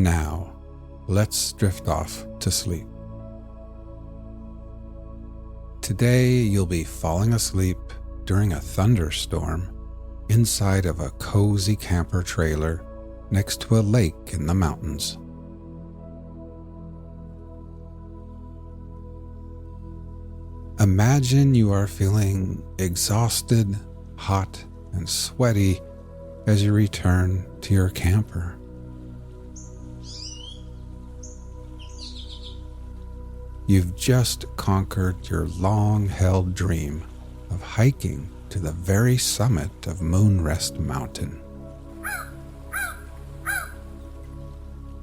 Now, let's drift off to sleep. Today, you'll be falling asleep during a thunderstorm inside of a cozy camper trailer next to a lake in the mountains. Imagine you are feeling exhausted, hot, and sweaty as you return to your camper. You've just conquered your long-held dream of hiking to the very summit of Moonrest Mountain.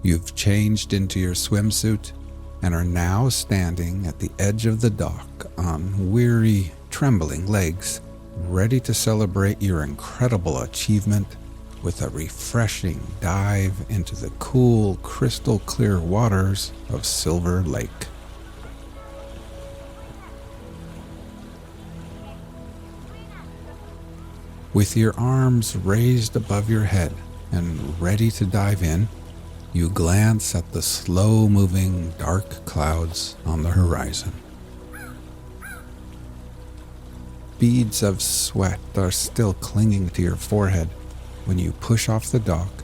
You've changed into your swimsuit and are now standing at the edge of the dock on weary, trembling legs, ready to celebrate your incredible achievement with a refreshing dive into the cool, crystal-clear waters of Silver Lake. With your arms raised above your head and ready to dive in, you glance at the slow-moving dark clouds on the horizon. Beads of sweat are still clinging to your forehead when you push off the dock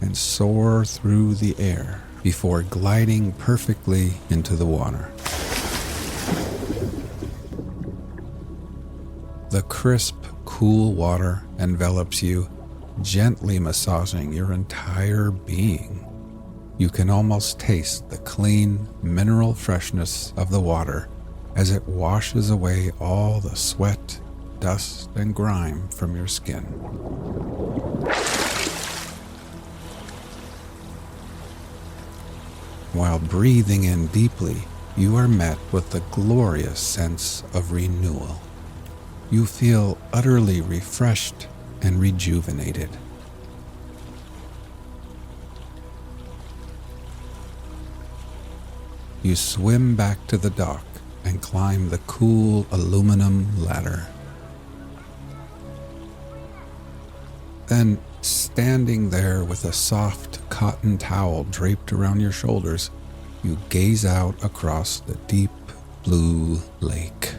and soar through the air before gliding perfectly into the water. The crisp, cool water envelops you, gently massaging your entire being. You can almost taste the clean, mineral freshness of the water as it washes away all the sweat, dust, and grime from your skin. While breathing in deeply, you are met with the glorious sense of renewal. You feel utterly refreshed and rejuvenated. You swim back to the dock and climb the cool aluminum ladder. Then, standing there with a soft cotton towel draped around your shoulders, you gaze out across the deep blue lake.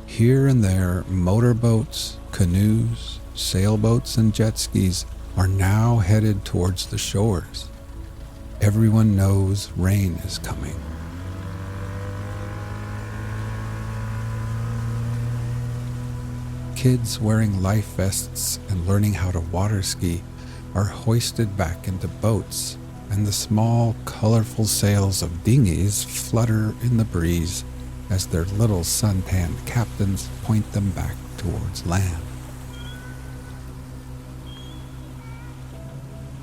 Here and there, motorboats, canoes, sailboats, and jet skis are now headed towards the shores. Everyone knows rain is coming. Kids wearing life vests and learning how to water ski are hoisted back into boats, and the small, colorful sails of dinghies flutter in the breeze as their little suntanned captains point them back towards land.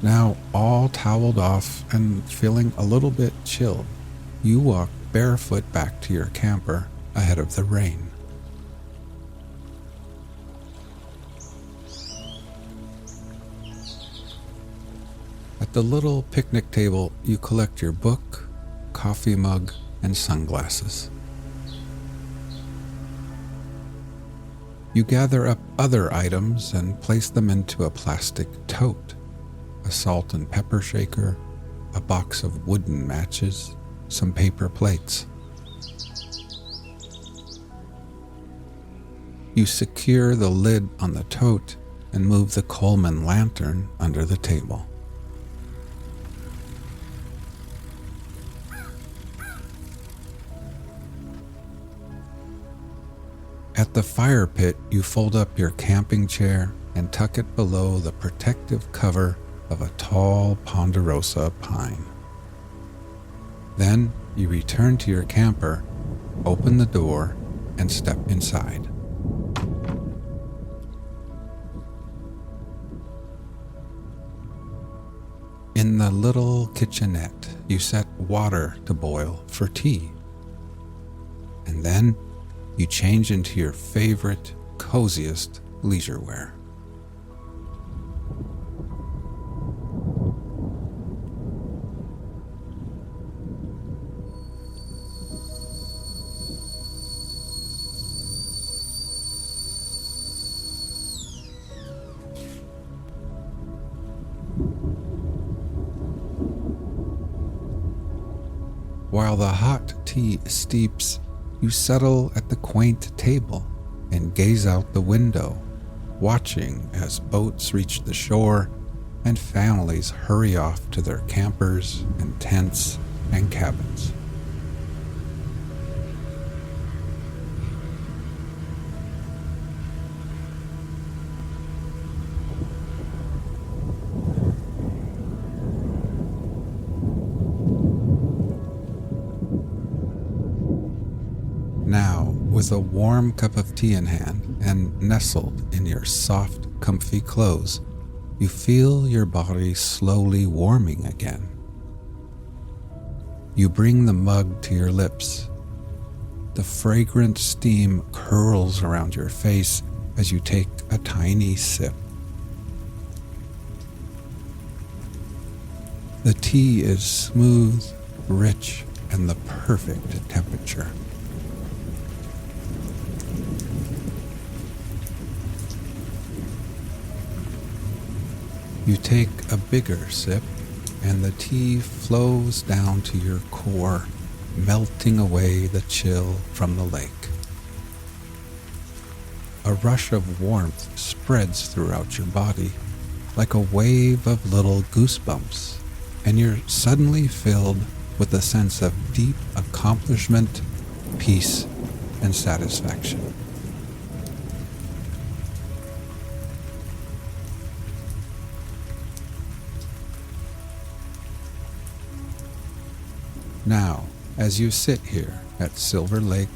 Now, all toweled off and feeling a little bit chilled, you walk barefoot back to your camper ahead of the rain. At the little picnic table, you collect your book, coffee mug, and sunglasses. You gather up other items and place them into a plastic tote. A salt and pepper shaker, a box of wooden matches, some paper plates. You secure the lid on the tote and move the Coleman lantern under the table. At the fire pit, you fold up your camping chair and tuck it below the protective cover of a tall ponderosa pine. Then you return to your camper, open the door, and step inside. In the little kitchenette, you set water to boil for tea. And then you change into your favorite, coziest leisure wear. while the hot tea steeps, you settle at the quaint table and gaze out the window, watching as boats reach the shore and families hurry off to their campers and tents and cabins. Now, with a warm cup of tea in hand and nestled in your soft, comfy clothes, you feel your body slowly warming again. You bring the mug to your lips. The fragrant steam curls around your face as you take a tiny sip. The tea is smooth, rich, and the perfect temperature. You take a bigger sip, and the tea flows down to your core, melting away the chill from the lake. A rush of warmth spreads throughout your body, like a wave of little goosebumps, and you're suddenly filled with a sense of deep accomplishment, peace, and satisfaction. Now, as you sit here at Silver Lake,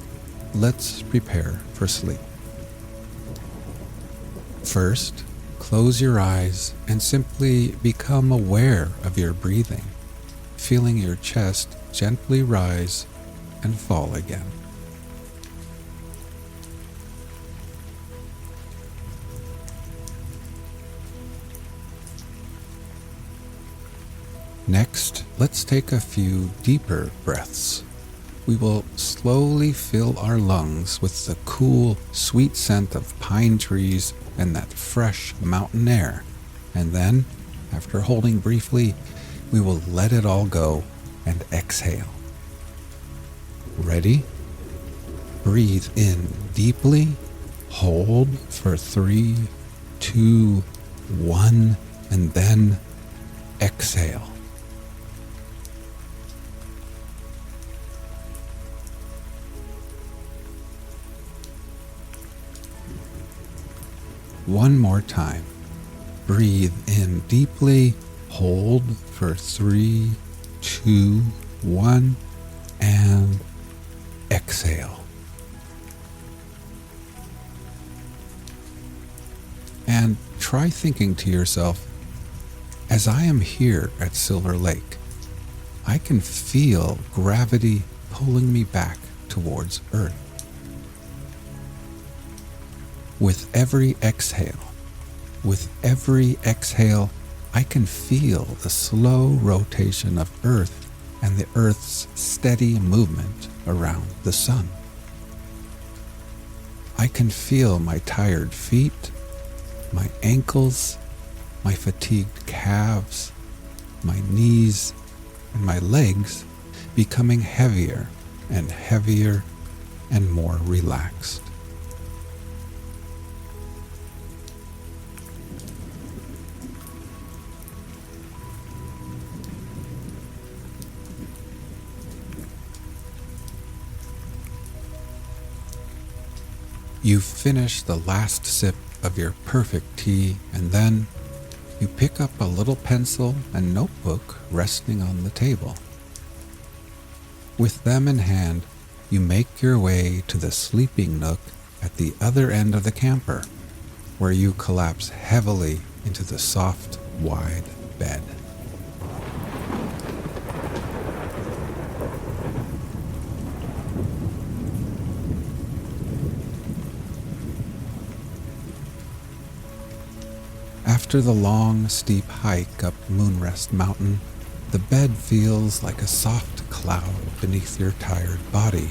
let's prepare for sleep. First, close your eyes and simply become aware of your breathing, feeling your chest gently rise and fall again. Next, let's take a few deeper breaths. We will slowly fill our lungs with the cool, sweet scent of pine trees and that fresh mountain air. And then, after holding briefly, we will let it all go and exhale. Ready? Breathe in deeply, hold for 3, 2, 1, and then exhale. One more time. Breathe in deeply, hold for 3, 2, 1, and exhale. And try thinking to yourself, as I am here at Silver Lake, I can feel gravity pulling me back towards Earth. With every exhale, I can feel the slow rotation of Earth and the Earth's steady movement around the sun. I can feel my tired feet, my ankles, my fatigued calves, my knees, and my legs becoming heavier and heavier and more relaxed. You finish the last sip of your perfect tea, and then you pick up a little pencil and notebook resting on the table. With them in hand, you make your way to the sleeping nook at the other end of the camper, where you collapse heavily into the soft, wide bed. After the long, steep hike up Moonrest Mountain, the bed feels like a soft cloud beneath your tired body.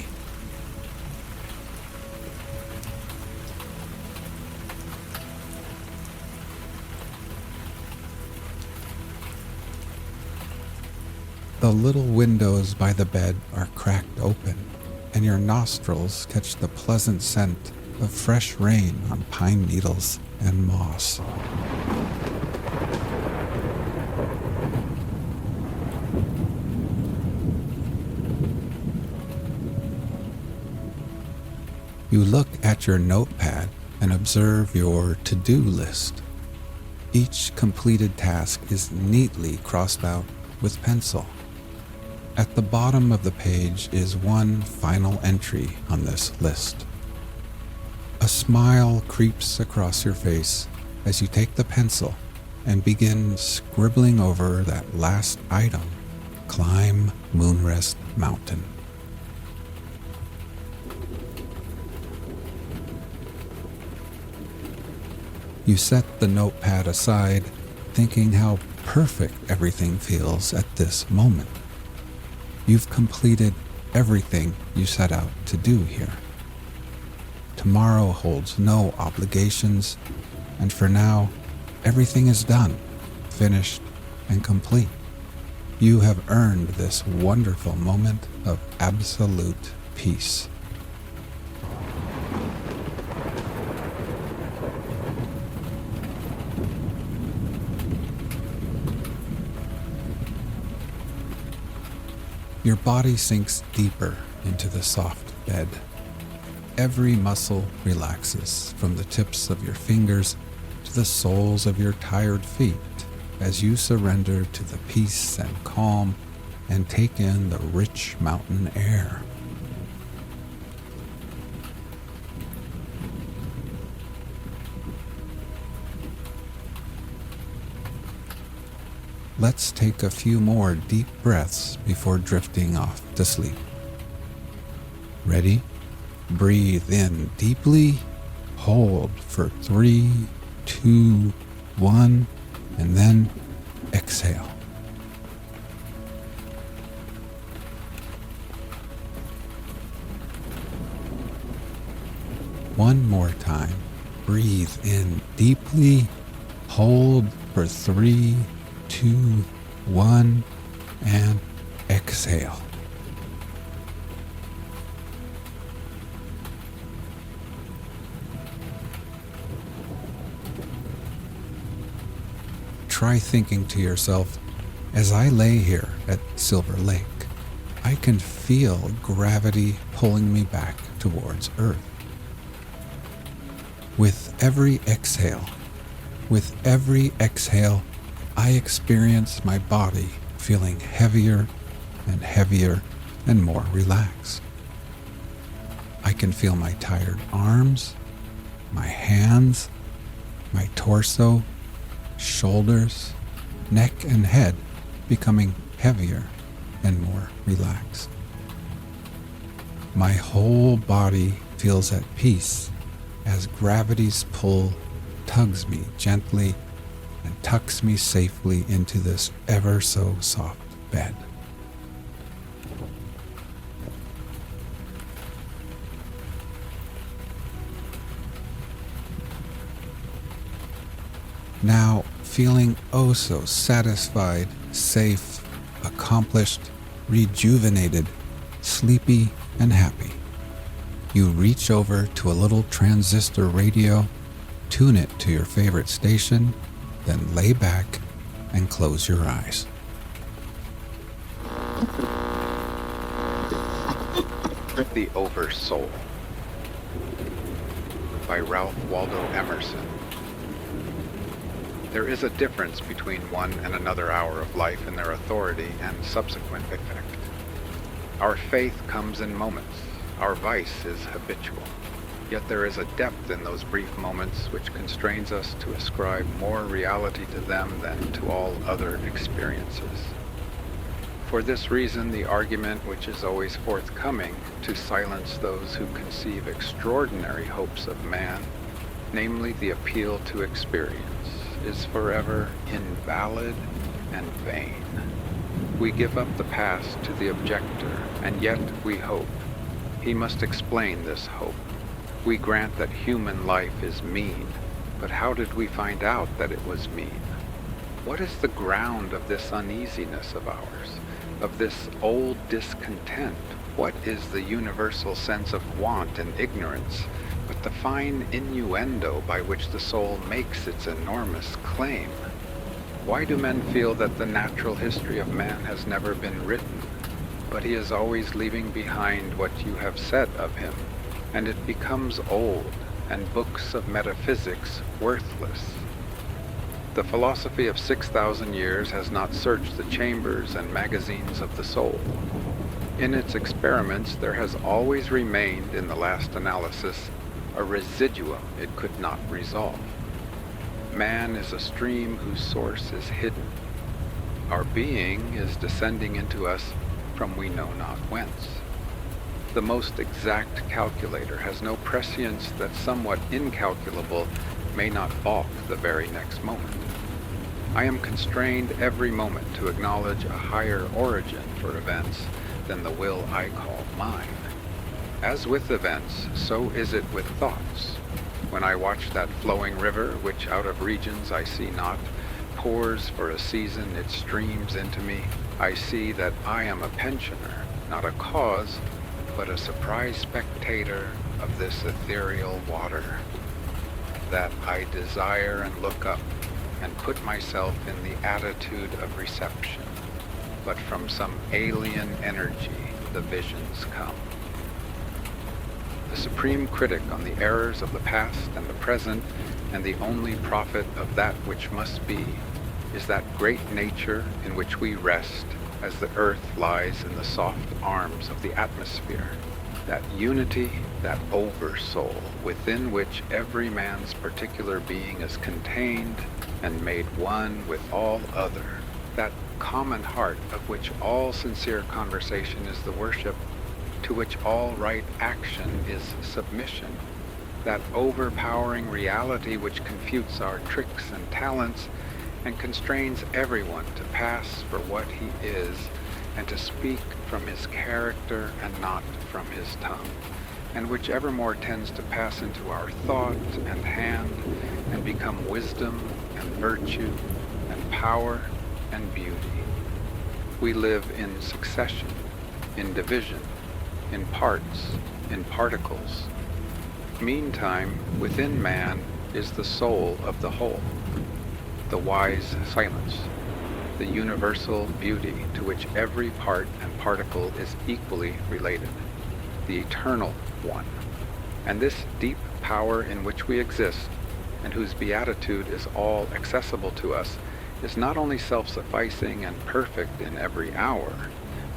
The little windows by the bed are cracked open, and your nostrils catch the pleasant scent of fresh rain on pine needles and moss. You look at your notepad and observe your to-do list. Each completed task is neatly crossed out with pencil. At the bottom of the page is one final entry on this list. A smile creeps across your face as you take the pencil and begin scribbling over that last item: climb Moonrest Mountain. You set the notepad aside, thinking how perfect everything feels at this moment. You've completed everything you set out to do here. Tomorrow holds no obligations, and for now, everything is done, finished, and complete. You have earned this wonderful moment of absolute peace. Your body sinks deeper into the soft bed. Every muscle relaxes from the tips of your fingers to the soles of your tired feet as you surrender to the peace and calm and take in the rich mountain air. Let's take a few more deep breaths before drifting off to sleep. Ready? Breathe in deeply, hold for 3, 2, 1, and then exhale. One more time. Breathe in deeply, hold for 3, 2, 1, and exhale. Try thinking to yourself, as I lay here at Silver Lake, I can feel gravity pulling me back towards Earth. With every exhale, I experience my body feeling heavier and heavier and more relaxed. I can feel my tired arms, my hands, my torso, shoulders, neck, and head becoming heavier and more relaxed. My whole body feels at peace as gravity's pull tugs me gently and tucks me safely into this ever so soft bed. Now, feeling oh so satisfied, safe, accomplished, rejuvenated, sleepy, and happy, you reach over to a little transistor radio, tune it to your favorite station, then lay back and close your eyes. The Oversoul by Ralph Waldo Emerson. There is a difference between one and another hour of life in their authority and subsequent effect. Our faith comes in moments. Our vice is habitual. Yet there is a depth in those brief moments which constrains us to ascribe more reality to them than to all other experiences. For this reason, the argument which is always forthcoming to silence those who conceive extraordinary hopes of man, namely the appeal to experience, is forever invalid and vain. We give up the past to the objector, and yet we hope. He must explain this hope. We grant that human life is mean, but how did we find out that it was mean? What is the ground of this uneasiness of ours? of this old discontent. What is the universal sense of want and ignorance but the fine innuendo by which the soul makes its enormous claim? Why do men feel that the natural history of man has never been written, but he is always leaving behind what you have said of him, and it becomes old, and books of metaphysics worthless? The philosophy of 6,000 years has not searched the chambers and magazines of the soul. In its experiments, there has always remained, in the last analysis, a residuum it could not resolve. Man is a stream whose source is hidden. Our being is descending into us from we know not whence. The most exact calculator has no prescience that somewhat incalculable may not balk the very next moment. I am constrained every moment to acknowledge a higher origin for events than the will I call mine. As with events, so is it with thoughts. When I watch that flowing river, which out of regions I see not, pours for a season its streams into me, I see that I am a pensioner, not a cause, but a surprised spectator of this ethereal water. That I desire and look up, and put myself in the attitude of reception, but from some alien energy the visions come. The supreme critic on the errors of the past and the present, and the only prophet of that which must be, is that great nature in which we rest as the earth lies in the soft arms of the atmosphere, that unity, that oversoul within which every man's particular being is contained and made one with all other, that common heart of which all sincere conversation is the worship, to which all right action is submission, that overpowering reality which confutes our tricks and talents and constrains everyone to pass for what he is and to speak from his character and not from his tongue, and which evermore tends to pass into our thought and hand and become wisdom and virtue and power and beauty. We live in succession, in division, in parts, in particles. Meantime, within man is the soul of the whole, the wise silence, the universal beauty to which every part and particle is equally related, the eternal one. And this deep power in which we exist, and whose beatitude is all accessible to us, is not only self-sufficing and perfect in every hour,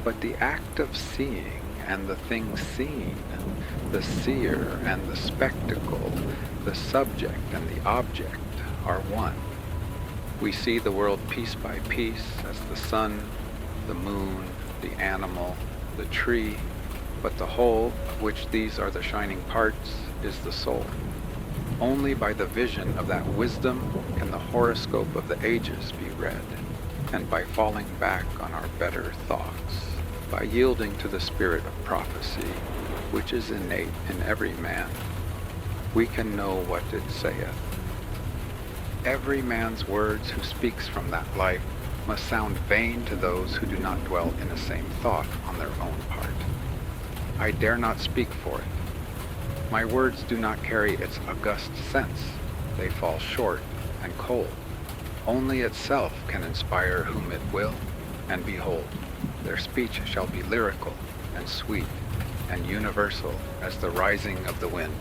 but the act of seeing and the thing seen, the seer and the spectacle, the subject and the object are one. We see the world piece by piece as the sun, the moon, the animal, the tree, but the whole, of which these are the shining parts, is the soul. Only by the vision of that wisdom can the horoscope of the ages be read, and by falling back on our better thoughts, by yielding to the spirit of prophecy, which is innate in every man, we can know what it saith. Every man's words who speaks from that life must sound vain to those who do not dwell in the same thought on their own part. I dare not speak for it. My words do not carry its august sense. They fall short and cold. Only itself can inspire whom it will, and behold, their speech shall be lyrical and sweet and universal as the rising of the wind.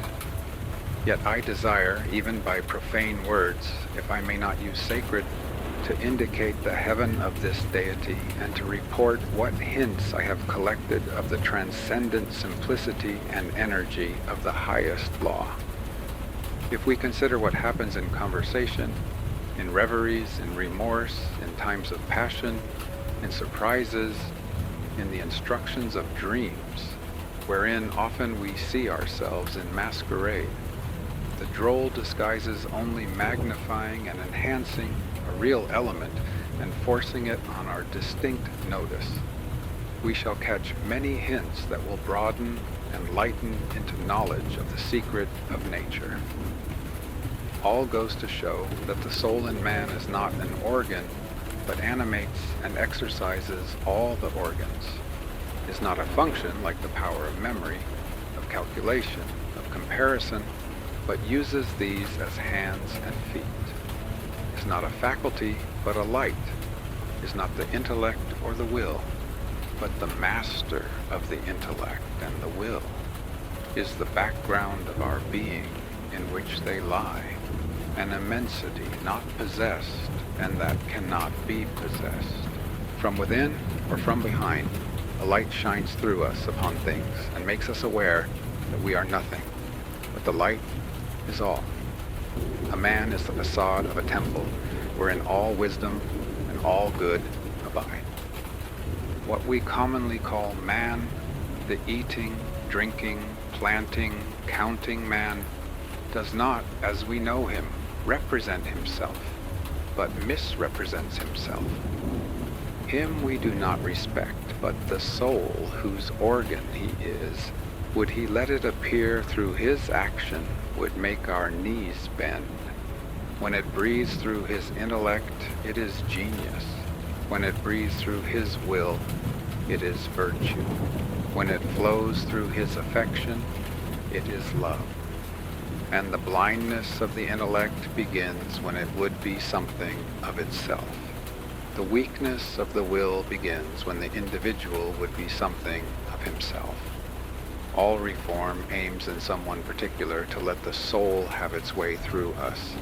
Yet I desire, even by profane words, if I may not use sacred, to indicate the heaven of this deity and to report what hints I have collected of the transcendent simplicity and energy of the highest law. If we consider what happens in conversation, in reveries, in remorse, in times of passion, in surprises, in the instructions of dreams, wherein often we see ourselves in masquerade, the droll disguises only magnifying and enhancing a real element and forcing it on our distinct notice. We shall catch many hints that will broaden and lighten into knowledge of the secret of nature. All goes to show that the soul in man is not an organ, but animates and exercises all the organs, is not a function like the power of memory, of calculation, of comparison, but uses these as hands and feet, is not a faculty but a light, is not the intellect or the will, but the master of the intellect and the will, is the background of our being in which they lie, an immensity not possessed and that cannot be possessed. From within or from behind, a light shines through us upon things and makes us aware that we are nothing, but the light is all. A man is the facade of a temple wherein all wisdom and all good abide. What we commonly call man, the eating, drinking, planting, counting man, does not, as we know him, represent himself, but misrepresents himself. Him we do not respect, but the soul whose organ he is, would he let it appear through his action, would make our knees bend. When it breathes through his intellect, it is genius. When it breathes through his will, it is virtue. When it flows through his affection, it is love. And the blindness of the intellect begins when it would be something of itself. The weakness of the will begins when the individual would be something of himself. All reform aims in some one particular to let the soul have its way through us.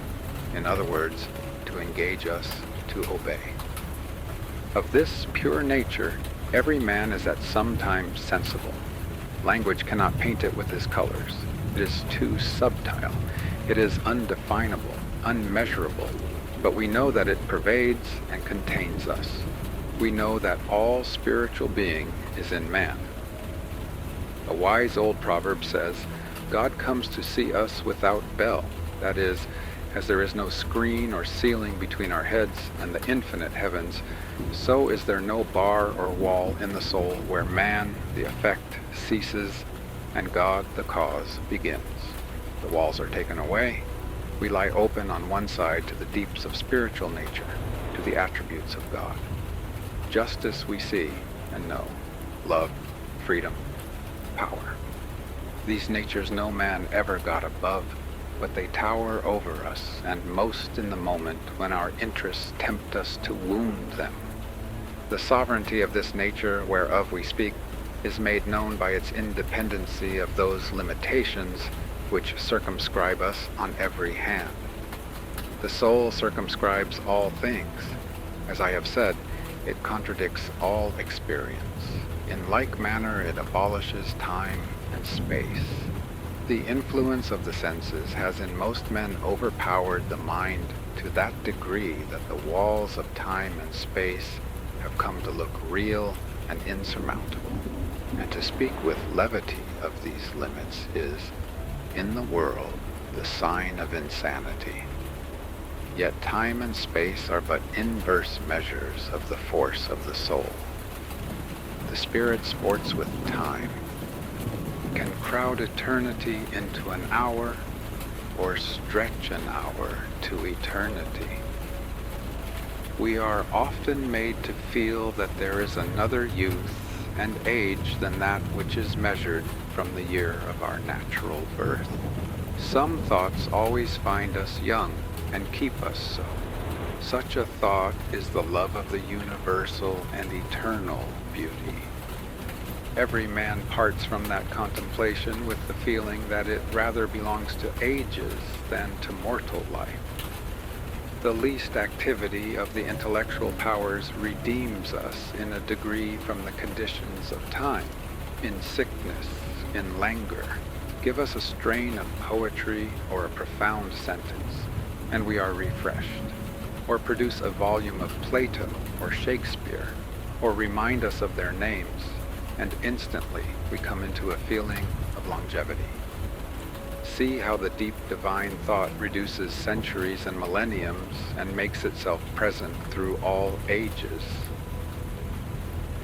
In other words, to engage us to obey. Of this pure nature, every man is at some time sensible. Language cannot paint it with his colors. It is too subtile. It is undefinable, unmeasurable. But we know that it pervades and contains us. We know that all spiritual being is in man. A wise old proverb says, God comes to see us without bell. That is, as there is no screen or ceiling between our heads and the infinite heavens, so is there no bar or wall in the soul where man, the effect, ceases and God, the cause, begins. The walls are taken away. We lie open on one side to the deeps of spiritual nature, to the attributes of God. Justice we see and know, love, freedom, power. These natures no man ever got above, but they tower over us, and most in the moment when our interests tempt us to wound them. The sovereignty of this nature whereof we speak is made known by its independency of those limitations which circumscribe us on every hand. The soul circumscribes all things. As I have said, it contradicts all experience. In like manner, it abolishes time and space. The influence of the senses has in most men overpowered the mind to that degree that the walls of time and space have come to look real and insurmountable. And to speak with levity of these limits is, in the world, the sign of insanity. Yet time and space are but inverse measures of the force of the soul. The spirit sports with time, can crowd eternity into an hour, or stretch an hour to eternity. We are often made to feel that there is another youth and age than that which is measured from the year of our natural birth. Some thoughts always find us young and keep us so. Such a thought is the love of the universal and eternal beauty. Every man parts from that contemplation with the feeling that it rather belongs to ages than to mortal life. The least activity of the intellectual powers redeems us in a degree from the conditions of time, in sickness, in languor. Give us a strain of poetry or a profound sentence, and we are refreshed. Or produce a volume of Plato or Shakespeare, or remind us of their names, and instantly we come into a feeling of longevity. See how the deep divine thought reduces centuries and millenniums and makes itself present through all ages.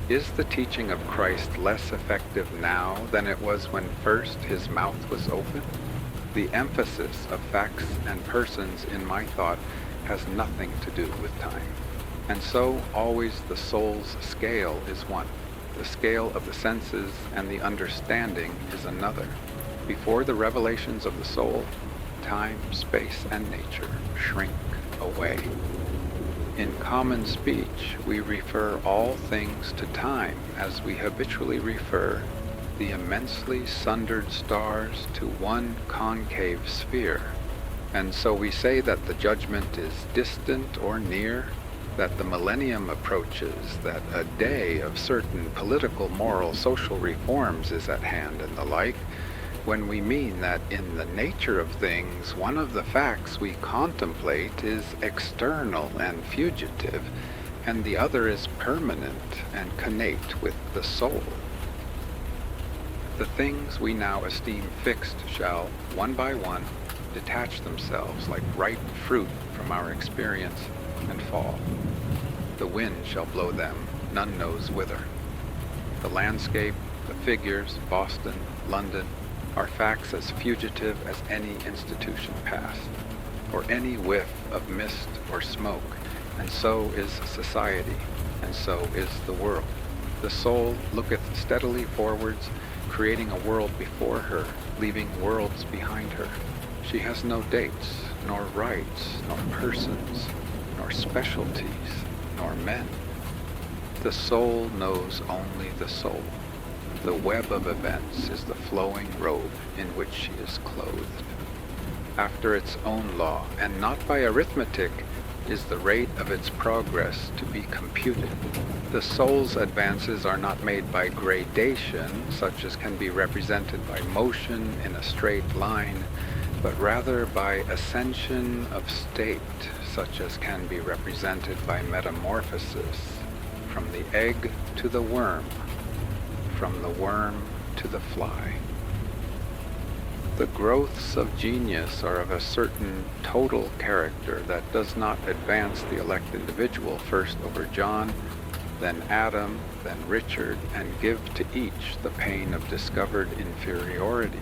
Is the teaching of Christ less effective now than it was when first his mouth was open? The emphasis of facts and persons in my thought has nothing to do with time. And so always the soul's scale is one. The scale of the senses and the understanding is another. Before the revelations of the soul, time, space, and nature shrink away. In common speech, we refer all things to time as we habitually refer the immensely sundered stars to one concave sphere. And so we say that the judgment is distant or near, that the millennium approaches, that a day of certain political, moral, social reforms is at hand and the like, when we mean that in the nature of things, one of the facts we contemplate is external and fugitive, and the other is permanent and connate with the soul. The things we now esteem fixed shall, one by one, detach themselves like ripe fruit from our experience and fall. The wind shall blow them, none knows whither. The landscape, the figures, Boston, London, are facts as fugitive as any institution past, or any whiff of mist or smoke, and so is society, and so is the world. The soul looketh steadily forwards, creating a world before her, leaving worlds behind her. She has no dates, nor rights, nor persons, nor specialties, nor men. The soul knows only the soul. The web of events is the flowing robe in which she is clothed. After its own law, and not by arithmetic, is the rate of its progress to be computed. The soul's advances are not made by gradation, such as can be represented by motion in a straight line, but rather by ascension of state, such as can be represented by metamorphosis, from the egg to the worm, from the worm to the fly. The growths of genius are of a certain total character that does not advance the elect individual first over John, then Adam, then Richard, and give to each the pain of discovered inferiority.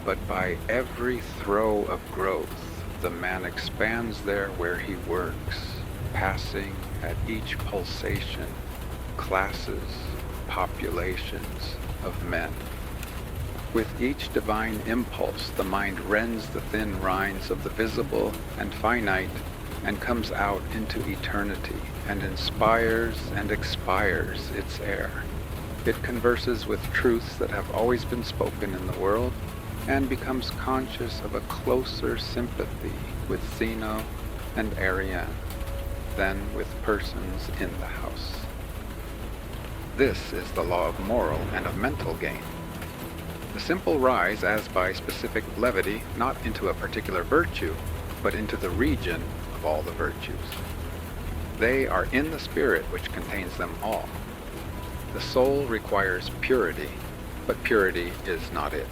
But by every throe of growth, the man expands there where he works, passing at each pulsation classes, populations of men. With each divine impulse, the mind rends the thin rinds of the visible and finite and comes out into eternity and inspires and expires its air. It converses with truths that have always been spoken in the world and becomes conscious of a closer sympathy with Zeno and Ariane than with persons in the house. This is the law of moral and of mental gain. The simple rise as by specific levity, not into a particular virtue, but into the region of all the virtues. They are in the spirit which contains them all. The soul requires purity, but purity is not it.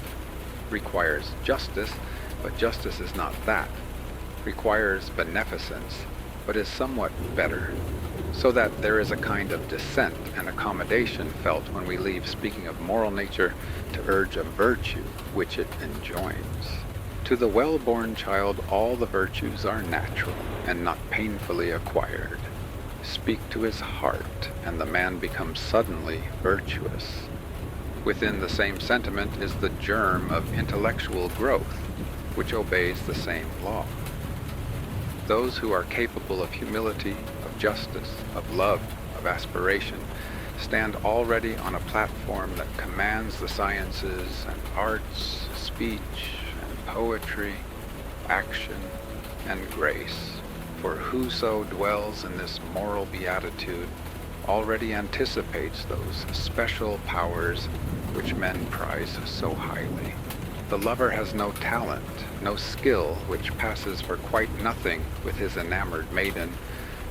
Requires justice, but justice is not that. Requires beneficence, but is somewhat better. So that there is a kind of dissent and accommodation felt when we leave speaking of moral nature to urge a virtue which it enjoins. To the well-born child all the virtues are natural and not painfully acquired. Speak to his heart, and the man becomes suddenly virtuous. Within the same sentiment is the germ of intellectual growth, which obeys the same law. Those who are capable of humility, of justice, of love, of aspiration, stand already on a platform that commands the sciences and arts, speech and poetry, action and grace. For whoso dwells in this moral beatitude already anticipates those special powers which men prize so highly. The lover has no talent, no skill which passes for quite nothing with his enamored maiden,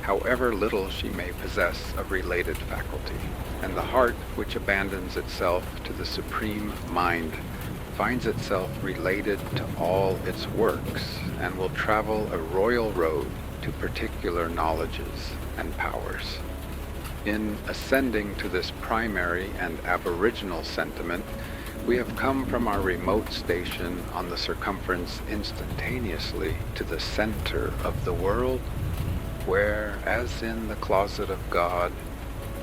however little she may possess of related faculty. And the heart which abandons itself to the supreme mind finds itself related to all its works, and will travel a royal road to particular knowledges and powers. In ascending to this primary and aboriginal sentiment, we have come from our remote station on the circumference instantaneously to the center of the world where, as in the closet of God,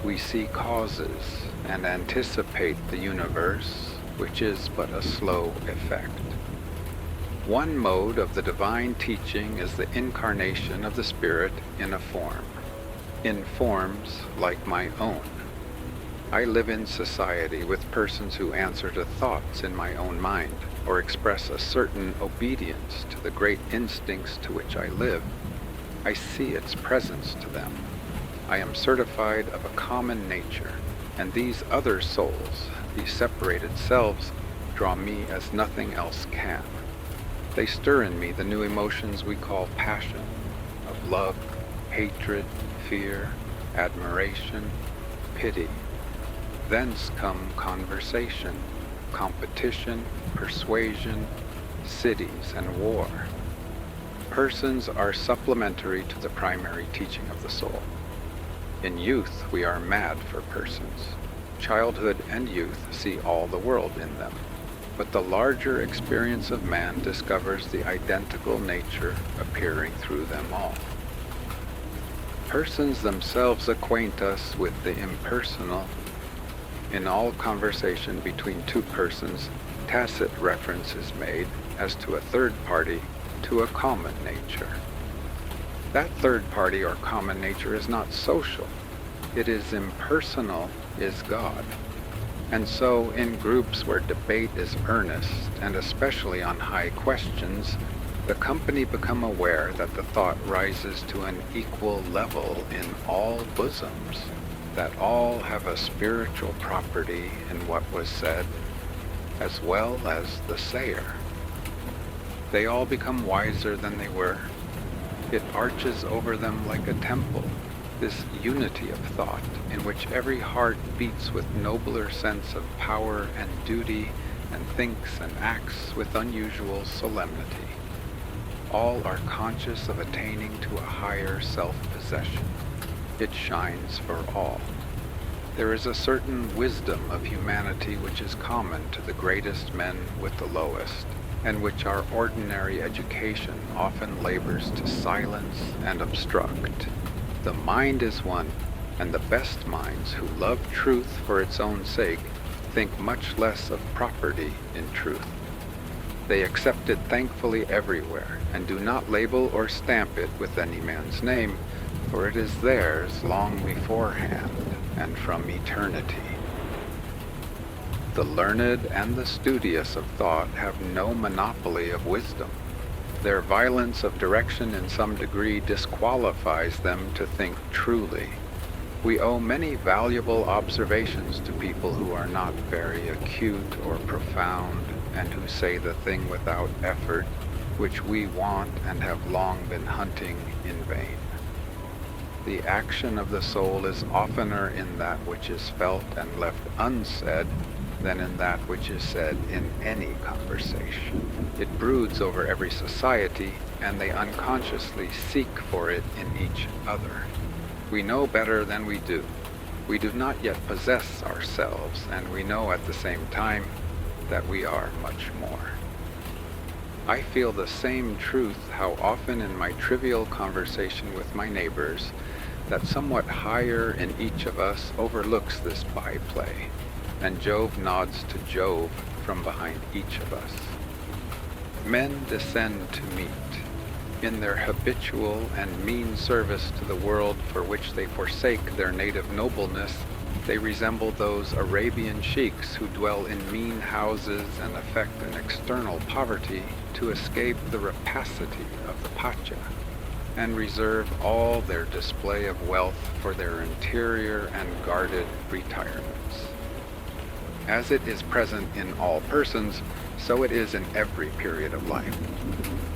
we see causes and anticipate the universe, which is but a slow effect. One mode of the divine teaching is the incarnation of the Spirit in a form, in forms like my own. I live in society with persons who answer to thoughts in my own mind, or express a certain obedience to the great instincts to which I live. I see its presence to them. I am certified of a common nature, and these other souls, these separated selves, draw me as nothing else can. They stir in me the new emotions we call passion, of love, hatred, fear, admiration, pity. Thence come conversation, competition, persuasion, cities, and war. Persons are supplementary to the primary teaching of the soul. In youth, we are mad for persons. Childhood and youth see all the world in them, but the larger experience of man discovers the identical nature appearing through them all. Persons themselves acquaint us with the impersonal. In all conversation between two persons, tacit reference is made, as to a third party, to a common nature. That third party or common nature is not social. It is impersonal, is God. And so, in groups where debate is earnest, and especially on high questions, the company become aware that the thought rises to an equal level in all bosoms, that all have a spiritual property in what was said, as well as the sayer. They all become wiser than they were. It arches over them like a temple, this unity of thought, in which every heart beats with nobler sense of power and duty, and thinks and acts with unusual solemnity. All are conscious of attaining to a higher self-possession. It shines for all. There is a certain wisdom of humanity which is common to the greatest men with the lowest, and which our ordinary education often labors to silence and obstruct. The mind is one, and the best minds who love truth for its own sake think much less of property in truth. They accept it thankfully everywhere, and do not label or stamp it with any man's name, for it is theirs long beforehand and from eternity. The learned and the studious of thought have no monopoly of wisdom. Their violence of direction in some degree disqualifies them to think truly. We owe many valuable observations to people who are not very acute or profound, and who say the thing without effort, which we want and have long been hunting in vain. The action of the soul is oftener in that which is felt and left unsaid than in that which is said in any conversation. It broods over every society, and they unconsciously seek for it in each other. We know better than we do. We do not yet possess ourselves, and we know at the same time that we are much more. I feel the same truth how often in my trivial conversation with my neighbors that somewhat higher in each of us overlooks this byplay, and Jove nods to Jove from behind each of us. Men descend to meet. In their habitual and mean service to the world for which they forsake their native nobleness, they resemble those Arabian sheiks who dwell in mean houses and affect an external poverty to escape the rapacity of the pacha, and reserve all their display of wealth for their interior and guarded retirements. As it is present in all persons, so it is in every period of life.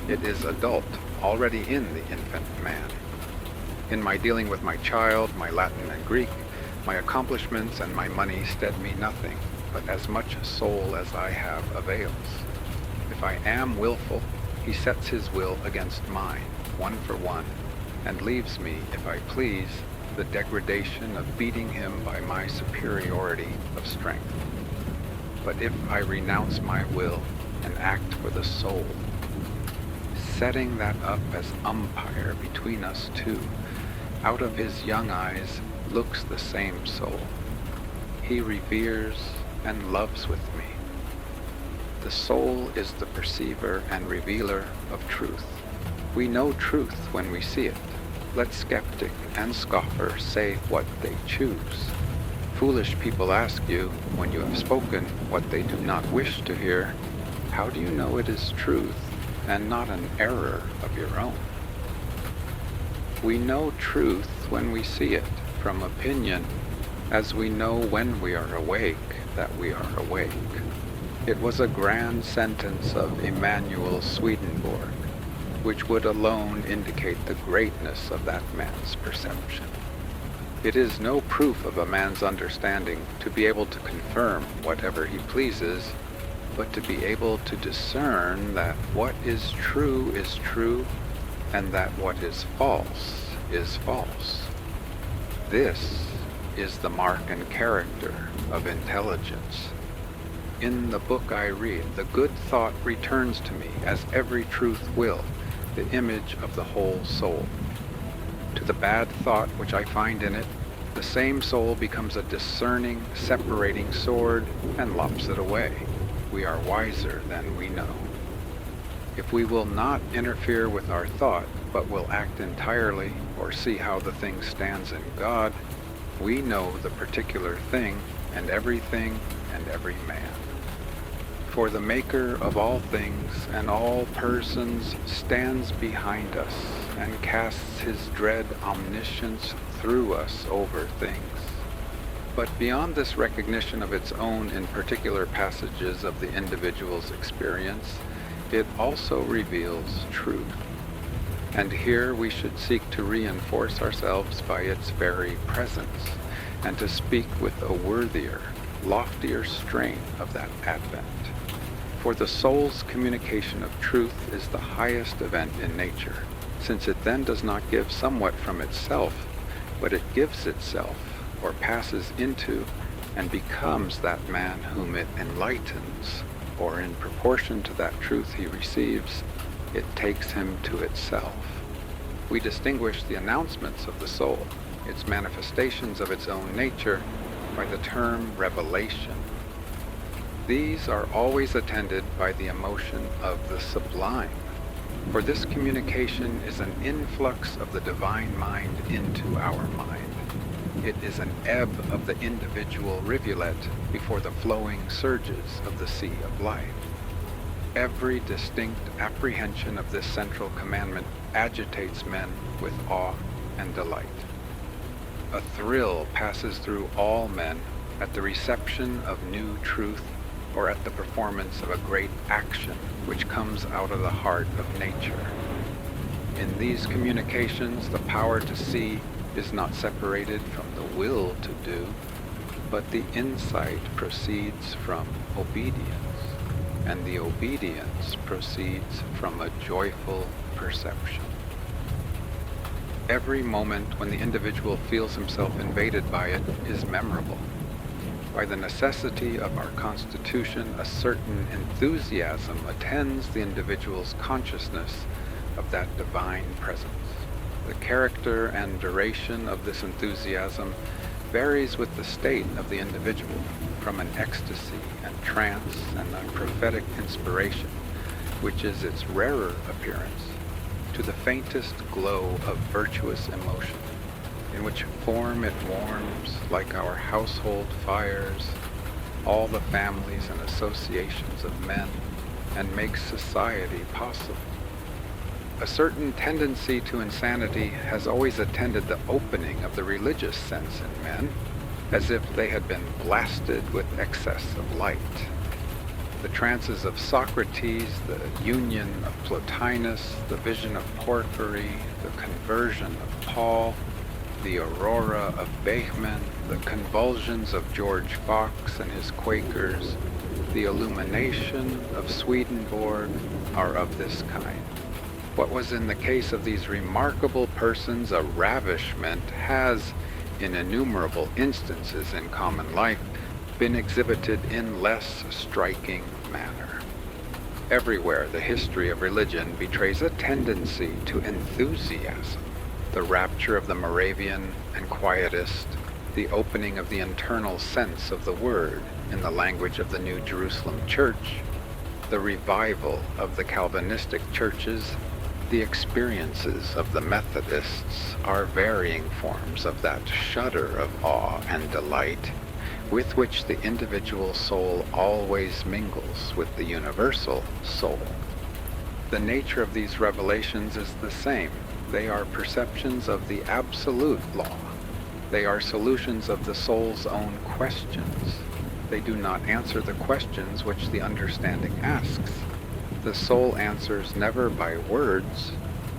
It is adult, already in the infant man. In my dealing with my child, my Latin and Greek, my accomplishments and my money stead me nothing, but as much soul as I have avails. If I am willful, he sets his will against mine, one for one, and leaves me, if I please, the degradation of beating him by my superiority of strength. But if I renounce my will and act for the soul, setting that up as umpire between us two, Out of his young eyes looks the same soul. He reveres and loves with me. The soul is the perceiver and revealer of truth. We know truth when we see it. Let skeptic and scoffer say what they choose. Foolish people ask you, when you have spoken what they do not wish to hear, how do you know it is truth and not an error of your own? We know truth when we see it from opinion, as we know when we are awake that we are awake. It was a grand sentence of Emanuel Swedenborg, which would alone indicate the greatness of that man's perception. It is no proof of a man's understanding to be able to confirm whatever he pleases, but to be able to discern that what is true, and that what is false is false. This is the mark and character of intelligence. In the book I read, the good thought returns to me, as every truth will, the image of the whole soul. To the bad thought which I find in it, the same soul becomes a discerning, separating sword and lops it away. We are wiser than we know. If we will not interfere with our thought, but will act entirely or see how the thing stands in God, we know the particular thing and everything and every man. For the Maker of all things and all persons stands behind us and casts his dread omniscience through us over things. But beyond this recognition of its own in particular passages of the individual's experience, it also reveals truth. And here we should seek to reinforce ourselves by its very presence, and to speak with a worthier, loftier strain of that advent. For the soul's communication of truth is the highest event in nature, since it then does not give somewhat from itself, but it gives itself, or passes into, and becomes that man whom it enlightens, or in proportion to that truth he receives, it takes him to itself. We distinguish the announcements of the soul, its manifestations of its own nature, by the term revelation. These are always attended by the emotion of the sublime, for this communication is an influx of the divine mind into our mind. It is an ebb of the individual rivulet before the flowing surges of the sea of life. Every distinct apprehension of this central commandment agitates men with awe and delight. A thrill passes through all men at the reception of new truth, or at the performance of a great action which comes out of the heart of nature. In these communications, the power to see is not separated from the will to do, but the insight proceeds from obedience, and the obedience proceeds from a joyful perception. Every moment when the individual feels himself invaded by it is memorable. By the necessity of our constitution, a certain enthusiasm attends the individual's consciousness of that divine presence. The character and duration of this enthusiasm varies with the state of the individual, from an ecstasy and trance and a prophetic inspiration, which is its rarer appearance, to the faintest glow of virtuous emotion, in which form it warms, like our household fires, all the families and associations of men, and makes society possible. A certain tendency to insanity has always attended the opening of the religious sense in men, as if they had been blasted with excess of light. The trances of Socrates, the union of Plotinus, the vision of Porphyry, the conversion of Paul, the aurora of Behmen, the convulsions of George Fox and his Quakers, the illumination of Swedenborg are of this kind. What was in the case of these remarkable persons a ravishment has, in innumerable instances in common life, been exhibited in less striking manner. Everywhere the history of religion betrays a tendency to enthusiasm. the rapture of the Moravian and Quietist, the opening of the internal sense of the Word in the language of the New Jerusalem Church, the revival of the Calvinistic churches, the experiences of the Methodists are varying forms of that shudder of awe and delight with which the individual soul always mingles with the universal soul. The nature of these revelations is the same. They are perceptions of the absolute law. They are solutions of the soul's own questions. They do not answer the questions which the understanding asks. The soul answers never by words,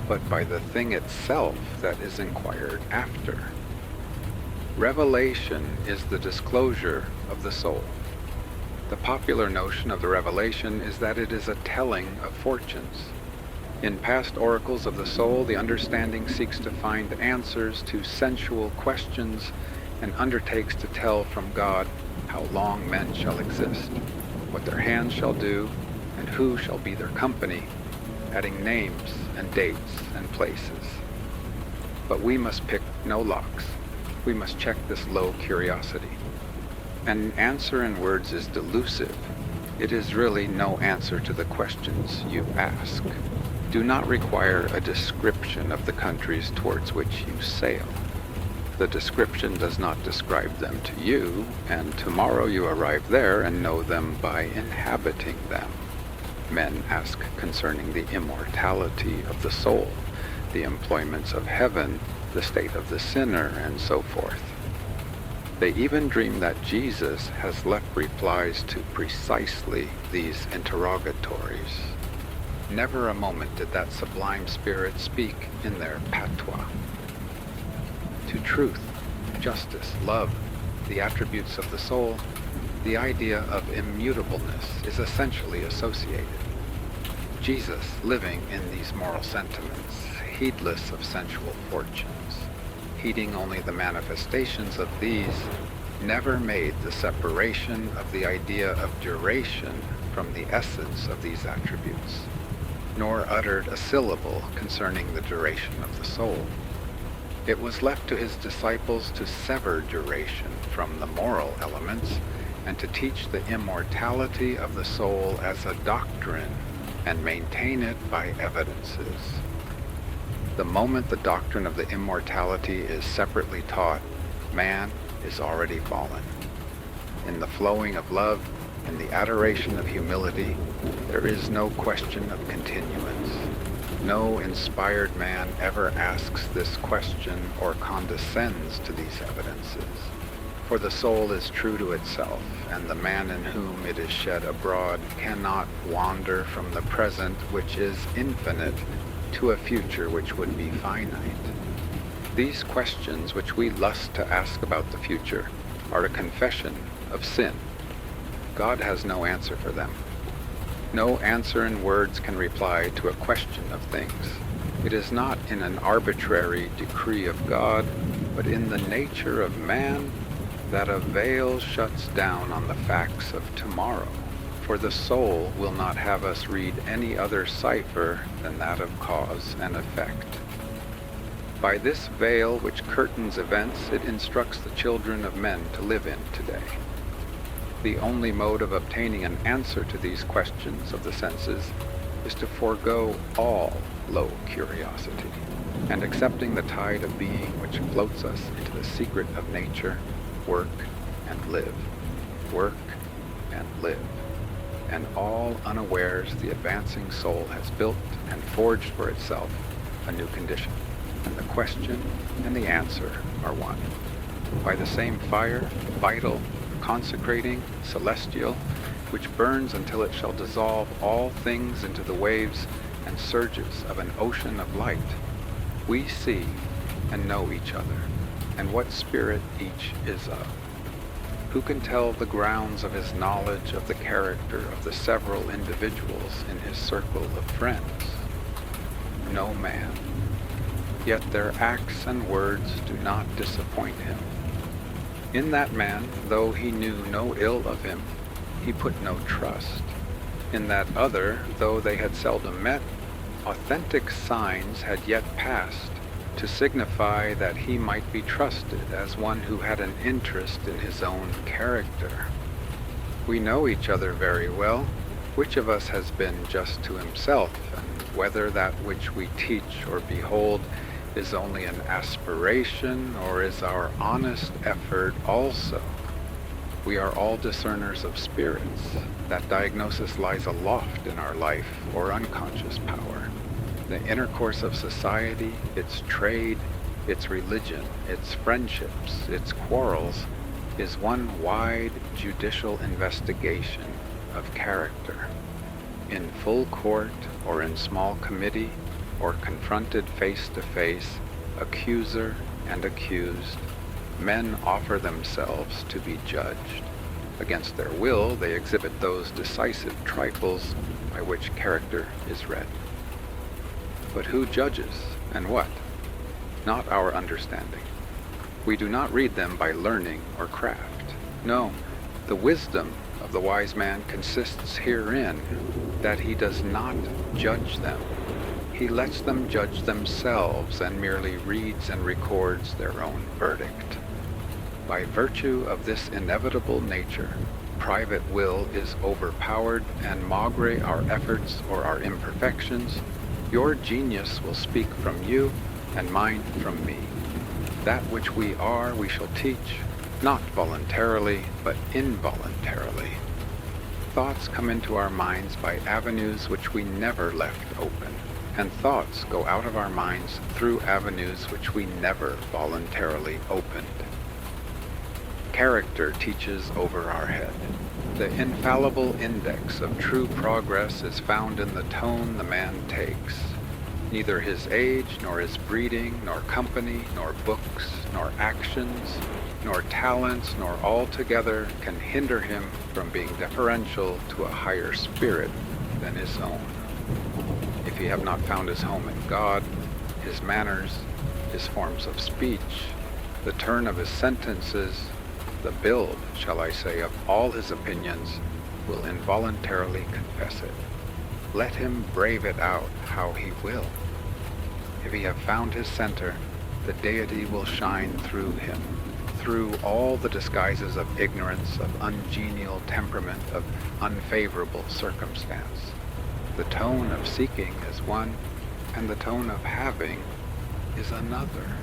but by the thing itself that is inquired after. Revelation is the disclosure of the soul. The popular notion of the revelation is that it is a telling of fortunes. In past oracles of the soul, the understanding seeks to find answers to sensual questions and undertakes to tell from God how long men shall exist, what their hands shall do, and who shall be their company, adding names and dates and places. But we must pick no locks. We must check this low curiosity. An answer in words is delusive. It is really no answer to the questions you ask. Do not require a description of the countries towards which you sail. The description does not describe them to you, and tomorrow you arrive there and know them by inhabiting them. Men ask concerning the immortality of the soul, the employments of heaven, the state of the sinner, and so forth. They even dream that Jesus has left replies to precisely these interrogatories. Never a moment did that sublime spirit speak in their patois. To truth, justice, love, the attributes of the soul, the idea of immutableness is essentially associated. Jesus, living in these moral sentiments, heedless of sensual fortunes, heeding only the manifestations of these, never made the separation of the idea of duration from the essence of these attributes, nor uttered a syllable concerning the duration of the soul. It was left to his disciples to sever duration from the moral elements and to teach the immortality of the soul as a doctrine and maintain it by evidences. The moment the doctrine of the immortality is separately taught, man is already fallen. In the flowing of love, in the adoration of humility, there is no question of continuance. No inspired man ever asks this question or condescends to these evidences. For the soul is true to itself, and the man in whom it is shed abroad cannot wander from the present, which is infinite, to a future which would be finite. These questions which we lust to ask about the future are a confession of sin. God has no answer for them. No answer in words can reply to a question of things. It is not in an arbitrary decree of God, but in the nature of man that a veil shuts down on the facts of tomorrow. For the soul will not have us read any other cipher than that of cause and effect. By this veil which curtains events, it instructs the children of men to live in today. The only mode of obtaining an answer to these questions of the senses is to forego all low curiosity, and accepting the tide of being which floats us into the secret of nature, work and live, work and live. And all unawares the advancing soul has built and forged for itself a new condition, and the question and the answer are one. By the same fire, vital, consecrating, celestial, which burns until it shall dissolve all things into the waves and surges of an ocean of light, we see and know each other, and what spirit each is of. Who can tell the grounds of his knowledge of the character of the several individuals in his circle of friends? No man. Yet their acts and words do not disappoint him. In that man, though he knew no ill of him, he put no trust. In that other, though they had seldom met, authentic signs had yet passed, to signify that he might be trusted as one who had an interest in his own character. We know each other very well. Which of us has been just to himself, and whether that which we teach or behold is only an aspiration or is our honest effort also? We are all discerners of spirits. That diagnosis lies aloft in our life or unconscious power. The intercourse of society, its trade, its religion, its friendships, its quarrels, is one wide judicial investigation of character. In full court or in small committee or confronted face to face, accuser and accused, men offer themselves to be judged. Against their will, they exhibit those decisive trifles by which character is read. But who judges, and what? Not our understanding. We do not read them by learning or craft. No, the wisdom of the wise man consists herein, that he does not judge them. He lets them judge themselves and merely reads and records their own verdict. By virtue of this inevitable nature, private will is overpowered, and maugre our efforts or our imperfections, your genius will speak from you and mine from me. That which we are we shall teach, not voluntarily, but involuntarily. Thoughts come into our minds by avenues which we never left open, and thoughts go out of our minds through avenues which we never voluntarily opened. Character teaches over our head. The infallible index of true progress is found in the tone the man takes. Neither his age, nor his breeding, nor company, nor books, nor actions, nor talents, nor altogether can hinder him from being deferential to a higher spirit than his own. If he have not found his home in God, his manners, his forms of speech, the turn of his sentences, the build, shall I say, of all his opinions, will involuntarily confess it. Let him brave it out how he will. If he have found his center, the deity will shine through him, through all the disguises of ignorance, of ungenial temperament, of unfavorable circumstance. The tone of seeking is one, and the tone of having is another.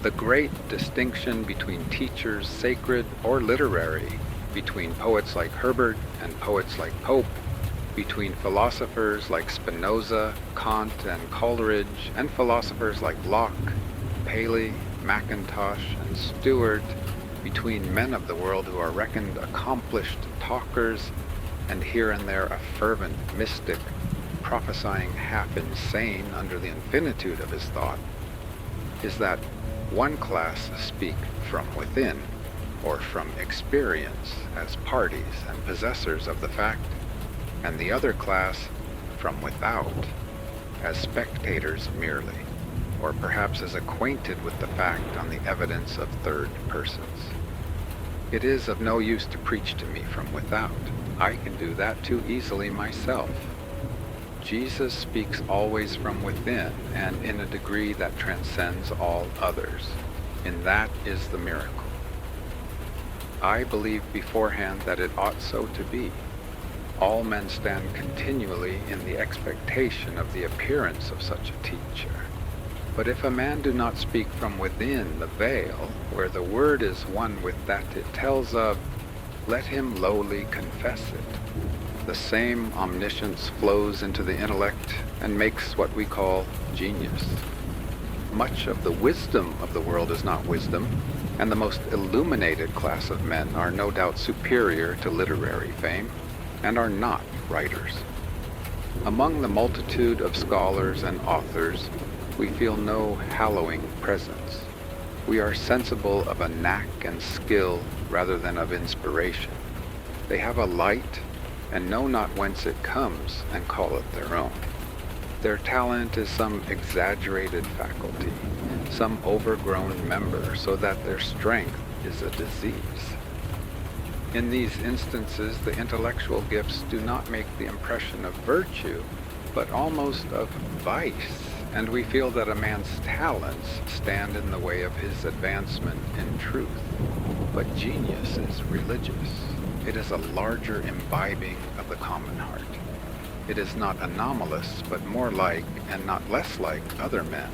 The great distinction between teachers, sacred or literary, between poets like Herbert and poets like Pope, between philosophers like Spinoza, Kant, and Coleridge, and philosophers like Locke, Paley, Mackintosh, and Stewart, between men of the world who are reckoned accomplished talkers, and here and there a fervent mystic, prophesying half insane under the infinitude of his thought, is that one class speak from within, or from experience as parties and possessors of the fact, and the other class from without, as spectators merely, or perhaps as acquainted with the fact on the evidence of third persons. It is of no use to preach to me from without. I can do that too easily myself. Jesus speaks always from within, and in a degree that transcends all others. And that is the miracle. I believe beforehand that it ought so to be. All men stand continually in the expectation of the appearance of such a teacher. But if a man do not speak from within the veil, where the word is one with that it tells of, let him lowly confess it. The same omniscience flows into the intellect and makes what we call genius. Much of the wisdom of the world is not wisdom, and the most illuminated class of men are no doubt superior to literary fame, and are not writers. Among the multitude of scholars and authors, we feel no hallowing presence. We are sensible of a knack and skill rather than of inspiration. They have a light, and know not whence it comes, and call it their own. Their talent is some exaggerated faculty, some overgrown member, so that their strength is a disease. In these instances, the intellectual gifts do not make the impression of virtue, but almost of vice. and we feel that a man's talents stand in the way of his advancement in truth. But genius is religious. It is a larger imbibing of the common heart. It is not anomalous, but more like, and not less like, other men.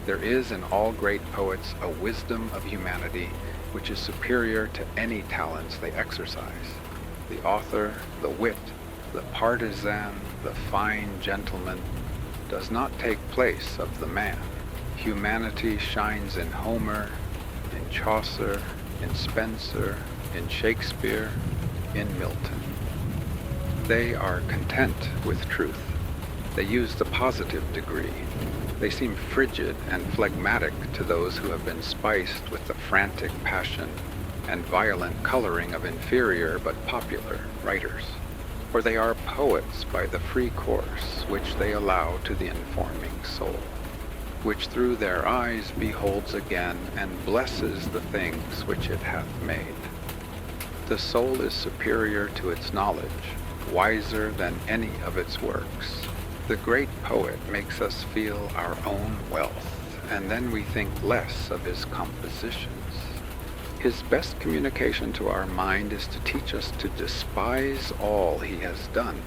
There is in all great poets a wisdom of humanity which is superior to any talents they exercise. The author, the wit, the partisan, the fine gentleman does not take place of the man. Humanity shines in Homer, in Chaucer, in Spencer, in Shakespeare, in Milton. They are content with truth. They use the positive degree. They seem frigid and phlegmatic to those who have been spiced with the frantic passion and violent coloring of inferior but popular writers. For they are poets by the free course which they allow to the informing soul, which through their eyes beholds again and blesses the things which it hath made. The soul is superior to its knowledge, wiser than any of its works. The great poet makes us feel our own wealth, and then we think less of his compositions. His best communication to our mind is to teach us to despise all he has done.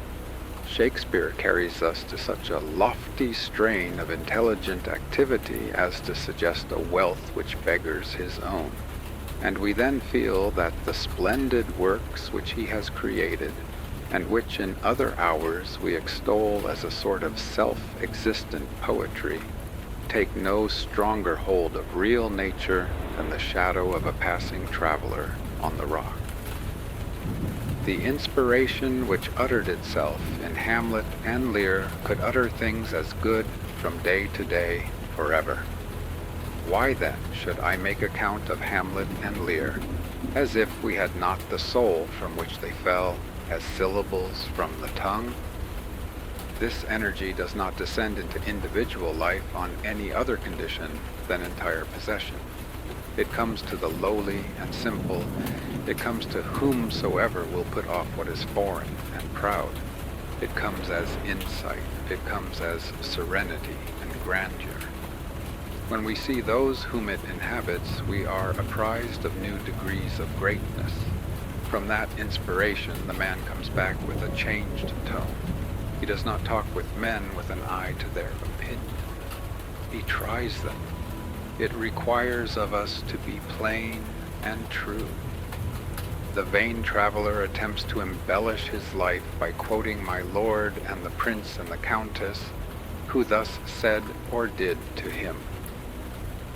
Shakespeare carries us to such a lofty strain of intelligent activity as to suggest a wealth which beggars his own. And we then feel that the splendid works which he has created, and which in other hours we extol as a sort of self-existent poetry, take no stronger hold of real nature than the shadow of a passing traveler on the rock. The inspiration which uttered itself in Hamlet and Lear could utter things as good from day to day forever. Why then should I make account of Hamlet and Lear as if we had not the soul from which they fell as syllables from the tongue? This energy does not descend into individual life on any other condition than entire possession. It comes to the lowly and simple. It comes to whomsoever will put off what is foreign and proud. It comes as insight. It comes as serenity and grandeur. When we see those whom it inhabits, we are apprised of new degrees of greatness. From that inspiration, the man comes back with a changed tone. He does not talk with men with an eye to their opinion. He tries them. It requires of us to be plain and true. The vain traveler attempts to embellish his life by quoting my lord and the prince and the countess, who thus said or did to him.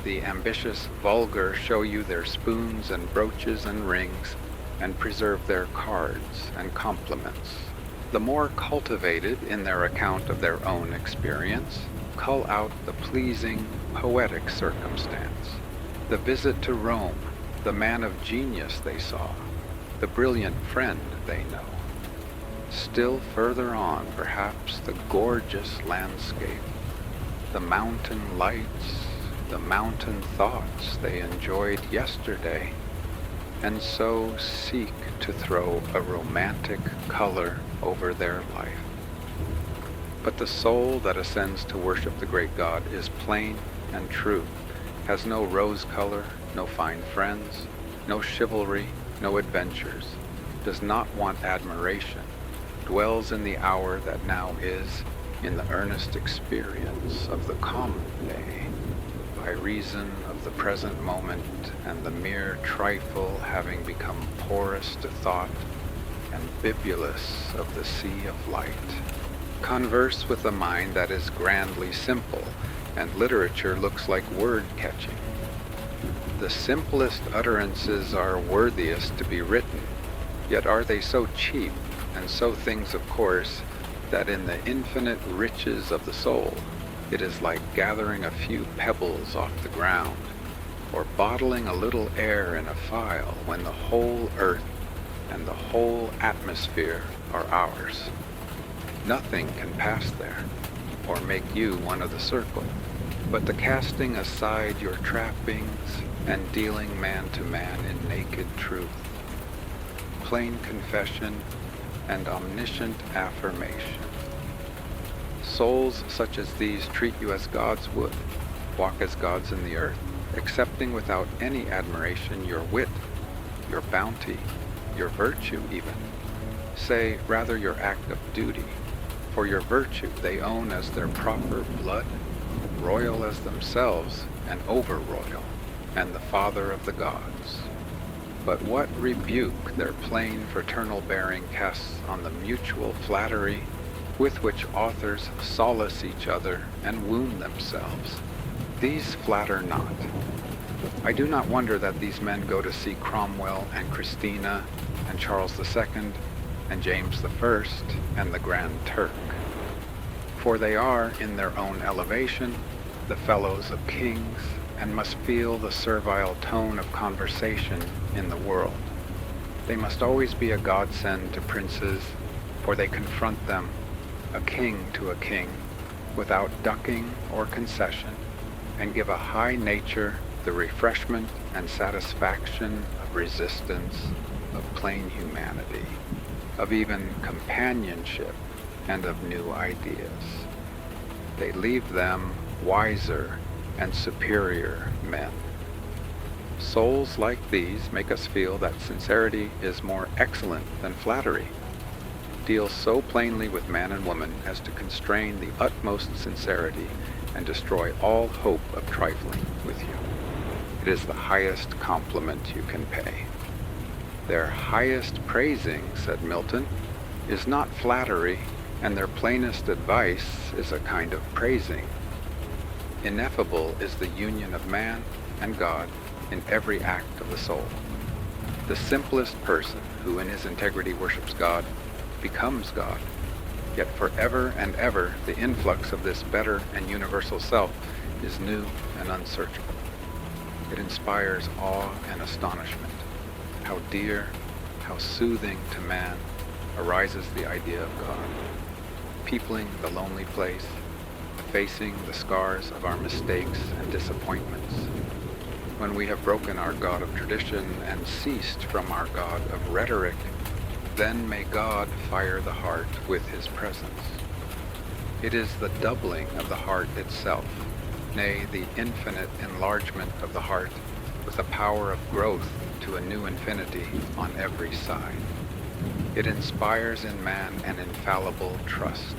The ambitious vulgar show you their spoons and brooches and rings, and preserve their cards and compliments. The more cultivated in their account of their own experience cull out the pleasing, poetic circumstance, the visit to Rome, the man of genius they saw, the brilliant friend they know. Still further on, perhaps, the gorgeous landscape, the mountain lights, the mountain thoughts they enjoyed yesterday, and so seek to throw a romantic color over their life. But the soul that ascends to worship the great God is plain and true, has no rose color, no fine friends, no chivalry, no adventures, does not want admiration, dwells in the hour that now is, in the earnest experience of the common day, by reason of the present moment and the mere trifle having become porous to thought and bibulous of the sea of light. Converse with a mind that is grandly simple, and literature looks like word-catching. The simplest utterances are worthiest to be written, yet are they so cheap and so things of course that in the infinite riches of the soul it is like gathering a few pebbles off the ground, or bottling a little air in a phial when the whole earth and the whole atmosphere are ours. Nothing can pass there, or make you one of the circle, but the casting aside your trappings and dealing man to man in naked truth, plain confession and omniscient affirmation. Souls such as these treat you as gods would, walk as gods in the earth, accepting without any admiration your wit, your bounty, your virtue even. Say rather your act of duty, for your virtue they own as their proper blood, royal as themselves, and over-royal, and the father of the gods. But what rebuke their plain fraternal bearing casts on the mutual flattery with which authors solace each other and wound themselves. These flatter not. I do not wonder that these men go to see Cromwell and Christina and Charles II and James I and the Grand Turk. For they are, in their own elevation, the fellows of kings, and must feel the servile tone of conversation in the world. They must always be a godsend to princes, for they confront them, a king to a king, without ducking or concession, and give a high nature the refreshment and satisfaction of resistance, of plain humanity, of even companionship, and of new ideas. They leave them wiser and superior men. Souls like these make us feel that sincerity is more excellent than flattery. Deal so plainly with man and woman as to constrain the utmost sincerity and destroy all hope of trifling with you. It is the highest compliment you can pay. Their highest praising, said Milton, is not flattery, and their plainest advice is a kind of praising. Ineffable is the union of man and God in every act of the soul. The simplest person who in his integrity worships God becomes God, yet forever and ever the influx of this better and universal self is new and unsearchable. It inspires awe and astonishment. How dear, how soothing to man arises the idea of God, peopling the lonely place, effacing the scars of our mistakes and disappointments. When we have broken our God of tradition and ceased from our God of rhetoric, then may God fire the heart with his presence. It is the doubling of the heart itself, nay, the infinite enlargement of the heart with the power of growth to a new infinity on every side. It inspires in man an infallible trust.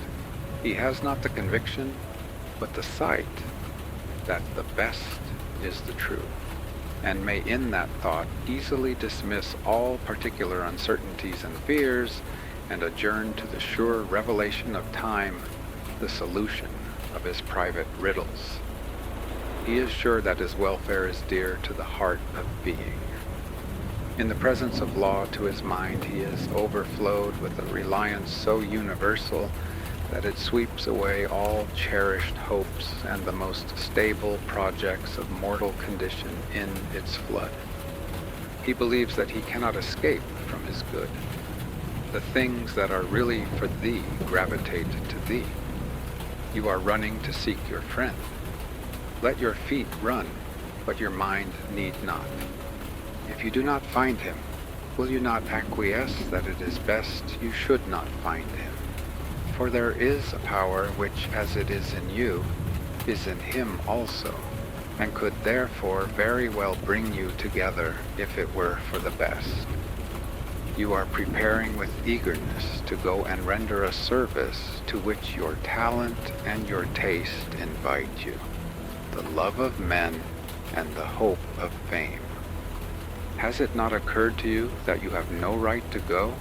He has not the conviction, but the sight that the best is the true, and may in that thought easily dismiss all particular uncertainties and fears, and adjourn to the sure revelation of time the solution of his private riddles. He is sure that his welfare is dear to the heart of being. In the presence of law to his mind he is overflowed with a reliance so universal that it sweeps away all cherished hopes and the most stable projects of mortal condition in its flood. He believes that he cannot escape from his good. The things that are really for thee gravitate to thee. You are running to seek your friend. Let your feet run, but your mind need not. If you do not find him, will you not acquiesce that it is best you should not find him? For there is a power which, as it is in you, is in him also, and could therefore very well bring you together if it were for the best. You are preparing with eagerness to go and render a service to which your talent and your taste invite you, the love of men and the hope of fame. Has it not occurred to you that you have no right to go